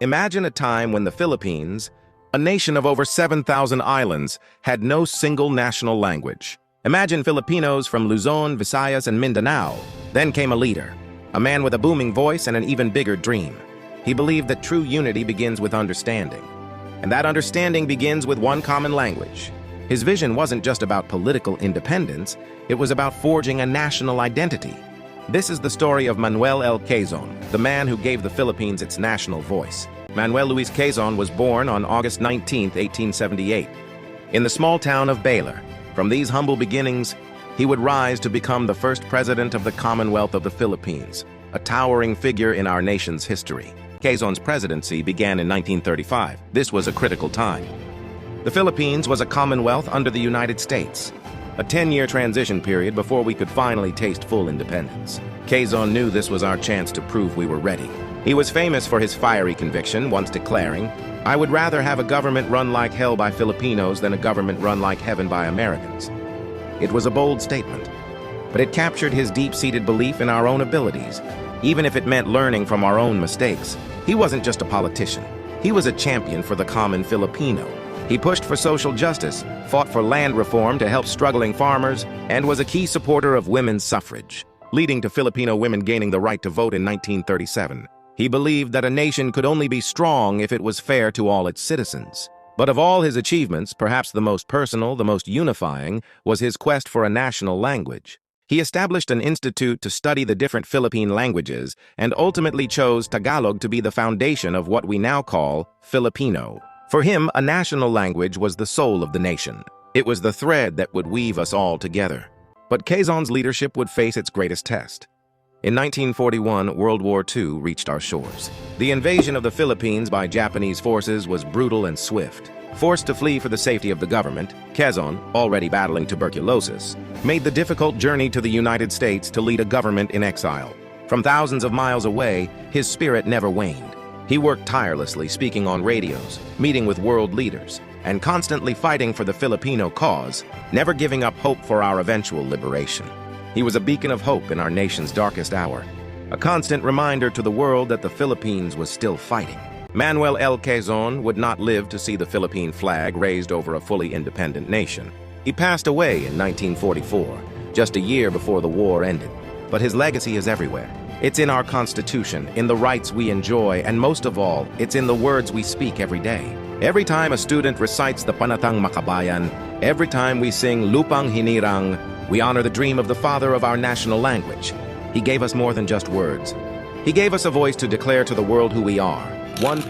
Imagine a time when the Philippines, a nation of over 7,000 islands, had no single national language. Imagine Filipinos from Luzon, Visayas, and Mindanao. Then came a leader, a man with a booming voice and an even bigger dream. He believed that true unity begins with understanding, and that understanding begins with one common language. His vision wasn't just about political independence, it was about forging a national identity. This is the story of Manuel L. Quezon, the man who gave the Philippines its national voice. Manuel Luis Quezon was born on August 19, 1878, in the small town of Baler. From these humble beginnings, he would rise to become the first president of the Commonwealth of the Philippines, a towering figure in our nation's history. Quezon's presidency began in 1935. This was a critical time. The Philippines was a commonwealth under the United States, a 10-year transition period before we could finally taste full independence. Quezon knew this was our chance to prove we were ready. He was famous for his fiery conviction, once declaring, "I would rather have a government run like hell by Filipinos than a government run like heaven by Americans." It was a bold statement, but it captured his deep-seated belief in our own abilities, even if it meant learning from our own mistakes. He wasn't just a politician. He was a champion for the common Filipino. He pushed for social justice, fought for land reform to help struggling farmers, and was a key supporter of women's suffrage, leading to Filipino women gaining the right to vote in 1937. He believed that a nation could only be strong if it was fair to all its citizens. But of all his achievements, perhaps the most personal, the most unifying, was his quest for a national language. He established an institute to study the different Philippine languages and ultimately chose Tagalog to be the foundation of what we now call Filipino. For him, a national language was the soul of the nation. It was the thread that would weave us all together. But Quezon's leadership would face its greatest test. In 1941, World War II reached our shores. The invasion of the Philippines by Japanese forces was brutal and swift. Forced to flee for the safety of the government, Quezon, already battling tuberculosis, made the difficult journey to the United States to lead a government in exile. From thousands of miles away, his spirit never waned. He worked tirelessly, speaking on radios, meeting with world leaders, and constantly fighting for the Filipino cause, never giving up hope for our eventual liberation. He was a beacon of hope in our nation's darkest hour, a constant reminder to the world that the Philippines was still fighting. Manuel L. Quezon would not live to see the Philippine flag raised over a fully independent nation. He passed away in 1944, just a year before the war ended. But his legacy is everywhere. It's in our Constitution, in the rights we enjoy, and most of all, it's in the words we speak every day. Every time a student recites the Panatang Makabayan, every time we sing Lupang Hinirang, we honor the dream of the father of our national language. He gave us more than just words. He gave us a voice to declare to the world who we are. One